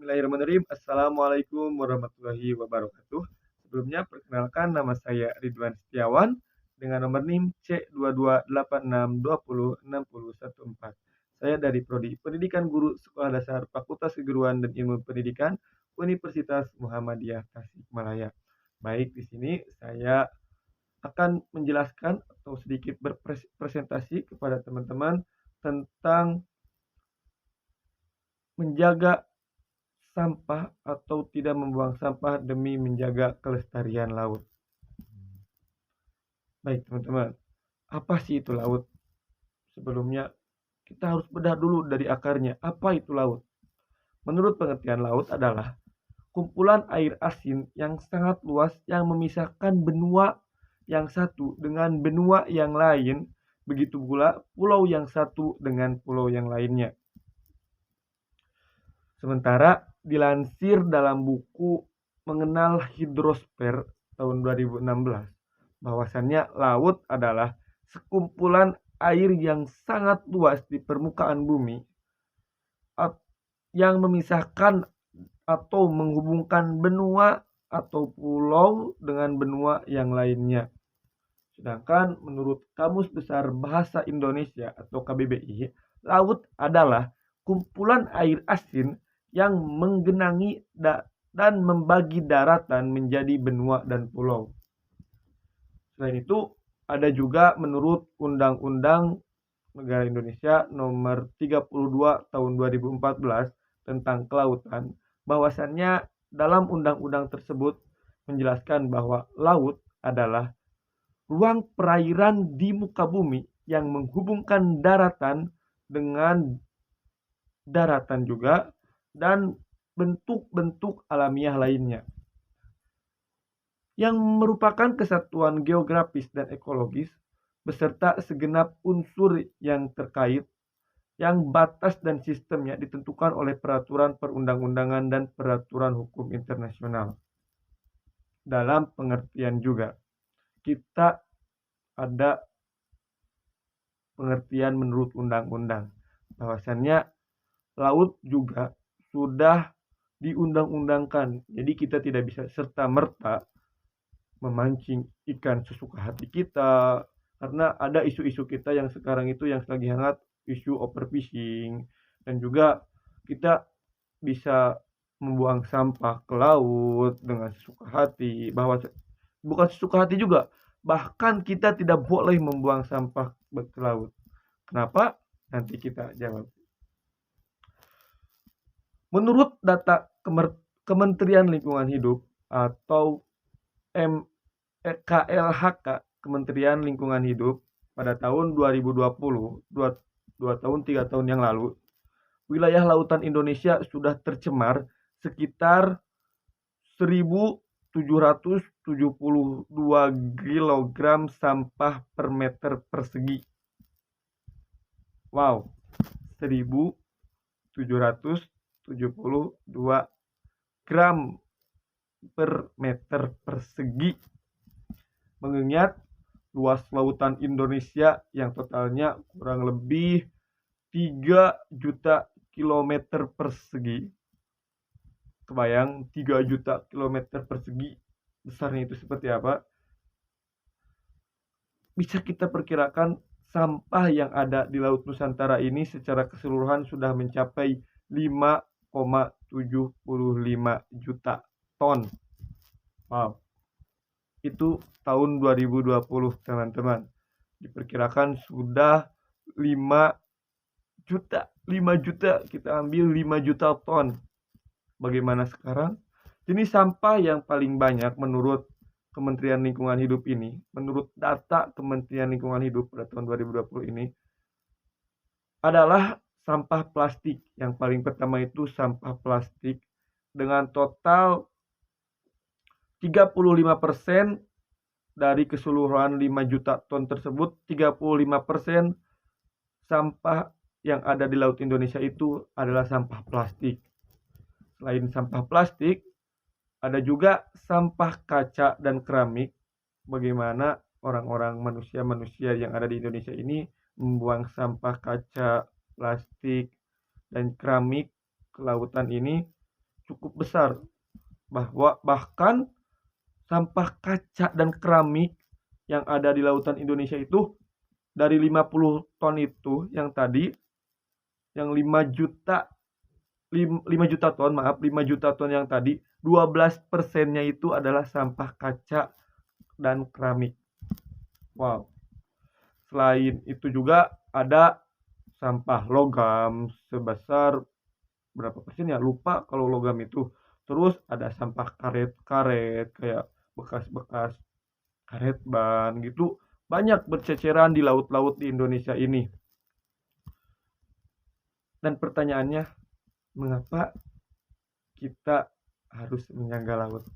Bismillahirrahmanirrahim. Assalamualaikum warahmatullahi wabarakatuh. Sebelumnya perkenalkan nama saya Ridwan Setiawan dengan nomor NIM C2286206014. Saya dari Prodi Pendidikan Guru Sekolah Dasar Fakultas Keguruan dan Ilmu Pendidikan Universitas Muhammadiyah Tasikmalaya. Baik, di sini saya akan menjelaskan atau sedikit berpresentasi kepada teman-teman tentang menjaga sampah atau tidak membuang sampah demi menjaga kelestarian laut. Baik teman-teman, apa sih itu laut? Sebelumnya kita harus bedah dulu dari akarnya. Apa itu laut? Menurut pengertian laut adalah kumpulan air asin yang sangat luas yang memisahkan benua yang satu dengan benua yang lain, begitu pula pulau yang satu dengan pulau yang lainnya. Sementara dilansir dalam buku Mengenal Hidrosfer tahun 2016, bahwasannya laut adalah sekumpulan air yang sangat luas di permukaan bumi yang memisahkan atau menghubungkan benua atau pulau dengan benua yang lainnya. Sedangkan menurut Kamus Besar Bahasa Indonesia atau KBBI, laut adalah kumpulan air asin yang menggenangi dan membagi daratan menjadi benua dan pulau. Selain itu, ada juga menurut Undang-Undang Negara Indonesia nomor 32 tahun 2014 tentang kelautan, bahwasannya dalam undang-undang tersebut menjelaskan bahwa laut adalah ruang perairan di muka bumi yang menghubungkan daratan dengan daratan juga dan bentuk-bentuk alamiah lainnya yang merupakan kesatuan geografis dan ekologis beserta segenap unsur yang terkait yang batas dan sistemnya ditentukan oleh peraturan perundang-undangan dan peraturan hukum internasional. Dalam pengertian juga, kita ada pengertian menurut undang-undang bahwasannya laut juga sudah diundang-undangkan. Jadi kita tidak bisa serta-merta memancing ikan sesuka hati kita, karena ada isu-isu kita yang sekarang itu yang lagi hangat, isu overfishing, dan juga kita bisa membuang sampah ke laut dengan sesuka hati, bahwa bukan sesuka hati juga, bahkan kita tidak boleh membuang sampah ke laut. Kenapa? Nanti kita jawab. Menurut data Kementerian Lingkungan Hidup atau KLHK, Kementerian Lingkungan Hidup, pada tahun 2020, 2 tahun 3 tahun yang lalu, wilayah lautan Indonesia sudah tercemar sekitar 1.772 kg sampah per meter persegi. Wow, 1.772 gram per meter persegi. Mengingat luas lautan Indonesia yang totalnya kurang lebih 3 juta kilometer persegi. Kebayang 3 juta kilometer persegi besarnya itu seperti apa? Bisa kita perkirakan sampah yang ada di Laut Nusantara ini secara keseluruhan sudah mencapai 5,75 juta ton. Wow. Itu tahun 2020 teman-teman. Diperkirakan sudah 5 juta, kita ambil 5 juta ton. Bagaimana sekarang? Jenis sampah yang paling banyak menurut Kementerian Lingkungan Hidup ini, menurut data Kementerian Lingkungan Hidup pada tahun 2020 ini, adalah sampah plastik. Yang paling pertama itu sampah plastik dengan total 35% dari keseluruhan 5 juta ton tersebut, 35% sampah yang ada di Laut Indonesia itu adalah sampah plastik. Selain sampah plastik, ada juga sampah kaca dan keramik. Bagaimana orang-orang manusia yang ada di Indonesia ini membuang sampah kaca, plastik, dan keramik ke lautan ini cukup besar, bahwa bahkan sampah kaca dan keramik yang ada di lautan Indonesia itu dari 50 ton itu yang tadi, yang 5 juta ton, maaf, 5 juta ton yang tadi, 12%-nya itu adalah sampah kaca dan keramik. Wow. Selain itu juga ada sampah logam sebesar berapa persen ya, lupa kalau logam itu. Terus ada sampah karet-karet kayak bekas-bekas karet ban gitu, banyak berceceran di laut-laut di Indonesia ini. Dan pertanyaannya, mengapa kita harus menjaga laut?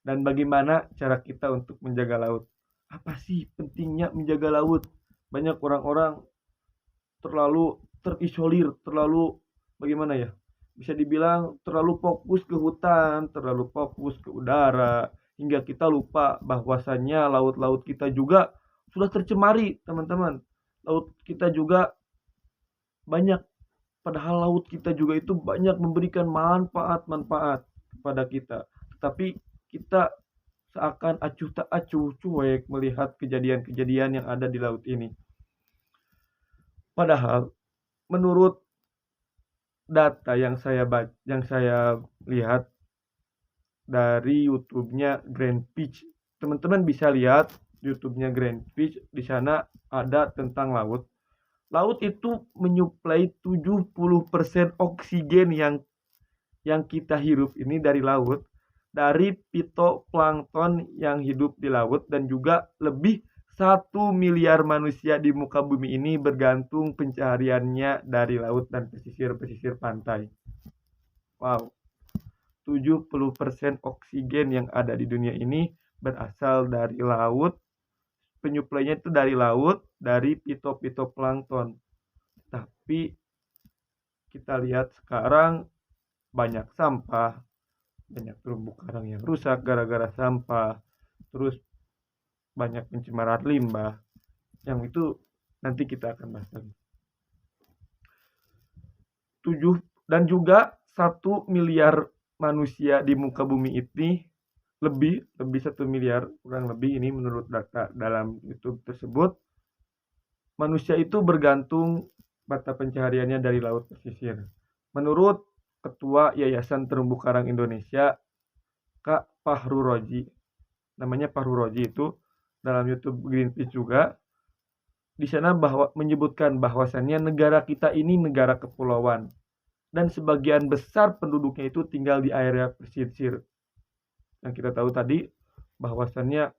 Dan bagaimana cara kita untuk menjaga laut? Apa sih pentingnya menjaga laut? Banyak orang-orang terlalu terisolir, terlalu bagaimana ya? Bisa dibilang terlalu fokus ke hutan, terlalu fokus ke udara, hingga kita lupa bahwasannya laut-laut kita juga sudah tercemari, teman-teman. Laut kita juga banyak, padahal laut kita juga itu banyak memberikan manfaat-manfaat kepada kita. Tetapi kita seakan acuh tak acuh, cuek melihat kejadian-kejadian yang ada di laut ini. Padahal menurut data yang saya lihat dari YouTube-nya Greenpeace, teman-teman bisa lihat YouTube-nya Greenpeace, di sana ada tentang laut. Laut itu menyuplai 70% oksigen yang kita hirup ini dari laut, dari fitoplankton yang hidup di laut, dan juga lebih 1 miliar manusia di muka bumi ini bergantung pencahariannya dari laut dan pesisir-pesisir pantai. Wow, 70% oksigen yang ada di dunia ini berasal dari laut. Penyuplainya itu dari laut, dari fitoplankton. Tapi kita lihat sekarang banyak sampah, banyak terumbu karang yang rusak gara-gara sampah, terus banyak pencemaran limbah, yang itu nanti kita akan bahas lagi. 7 dan juga 1 miliar manusia di muka bumi ini, lebih 1 miliar, kurang lebih, ini menurut data dalam YouTube tersebut, manusia itu bergantung mata pencahariannya dari laut pesisir. Menurut Ketua Yayasan Terumbu Karang Indonesia, Kak Fahru Roji, namanya Fahru Roji itu, dalam YouTube Greenpeace juga, di sana menyebutkan bahwasannya negara kita ini negara kepulauan, dan sebagian besar penduduknya itu tinggal di area pesisir. Yang kita tahu tadi bahwasannya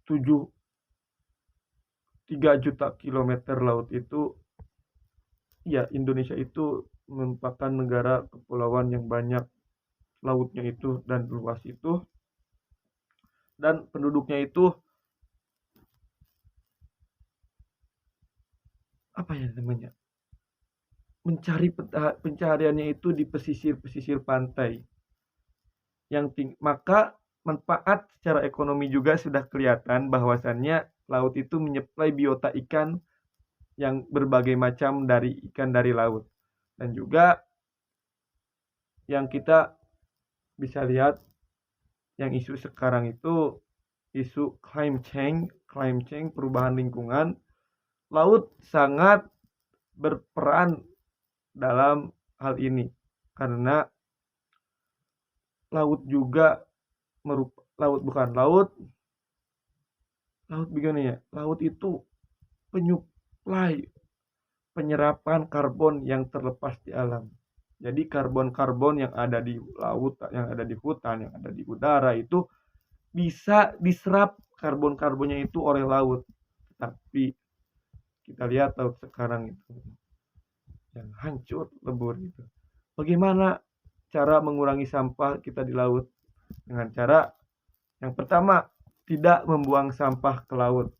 3 juta kilometer laut itu, ya, Indonesia itu merupakan negara kepulauan yang banyak lautnya itu dan luas itu, dan penduduknya itu apa ya namanya, mencari pencahariannya itu di pesisir-pesisir pantai yang maka manfaat secara ekonomi juga sudah kelihatan bahwasannya laut itu menyuplai biota ikan yang berbagai macam dari ikan dari laut. Dan juga yang kita bisa lihat, yang isu sekarang itu isu climate change, perubahan lingkungan. Laut sangat berperan dalam hal ini, karena laut juga laut begini ya, laut itu penyerapan karbon yang terlepas di alam. Jadi karbon-karbon yang ada di laut, yang ada di hutan, yang ada di udara itu bisa diserap karbon-karbonnya itu oleh laut. Tapi kita lihat laut sekarang itu yang hancur lebur gitu. Bagaimana cara mengurangi sampah kita di laut? Dengan cara yang pertama, tidak membuang sampah ke laut,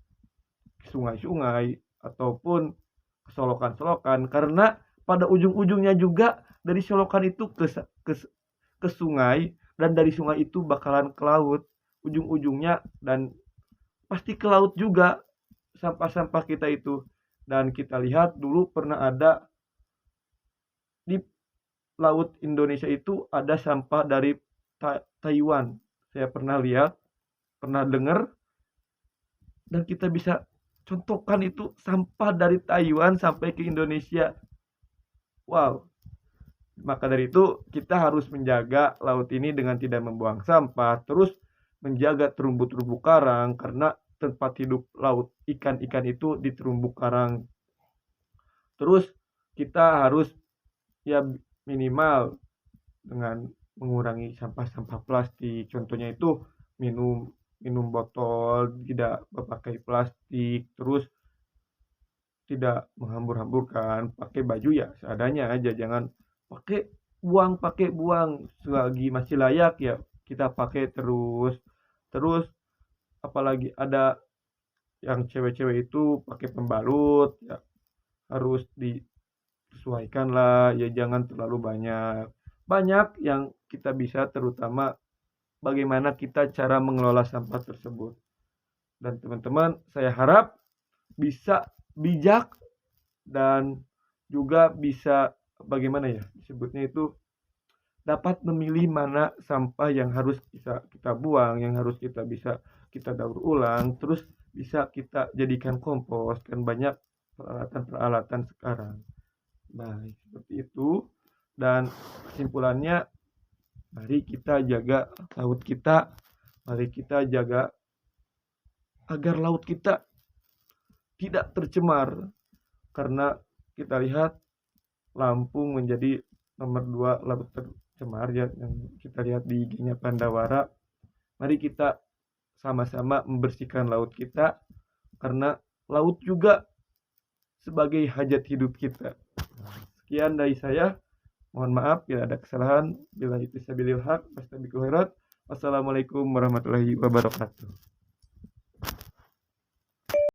sungai-sungai ataupun ke solokan-solokan, karena pada ujung-ujungnya juga dari solokan itu ke sungai, dan dari sungai itu bakalan ke laut ujung-ujungnya, dan pasti ke laut juga sampah-sampah kita itu. Dan kita lihat dulu pernah ada di laut Indonesia itu ada sampah dari Taiwan. Saya pernah lihat, pernah dengar, dan kita bisa contohkan itu sampah dari Taiwan sampai ke Indonesia. Wow, maka dari itu kita harus menjaga laut ini dengan tidak membuang sampah, terus menjaga terumbu-terumbu karang karena tempat hidup laut ikan-ikan itu di terumbu karang. Terus kita harus ya minimal dengan mengurangi sampah-sampah plastik. Contohnya itu minum minum botol tidak memakai plastik, terus tidak menghambur-hamburkan, pakai baju ya seadanya aja, jangan pakai buang, selagi masih layak ya kita pakai terus. Terus apalagi ada yang cewek-cewek itu pakai pembalut ya, harus disesuaikan lah ya, jangan terlalu banyak. Banyak yang kita bisa, terutama bagaimana kita cara mengelola sampah tersebut. Dan teman-teman, saya harap bisa bijak dan juga bisa bagaimana ya disebutnya itu, dapat memilih mana sampah yang harus kita buang, yang harus kita bisa kita daur ulang, terus bisa kita jadikan kompos. Kan banyak peralatan-peralatan sekarang. Baik, seperti itu. Dan kesimpulannya, mari kita jaga laut kita, mari kita jaga agar laut kita tidak tercemar, karena kita lihat Lampung menjadi nomor 2 laut tercemar ya, yang kita lihat di IG-nya Pandawara. Mari kita sama-sama membersihkan laut kita, karena laut juga sebagai hajat hidup kita. Sekian dari saya. Mohon maaf bila ada kesalahan. Bila itu sabilil haq, wassalamualaikum warahmatullahi wabarakatuh.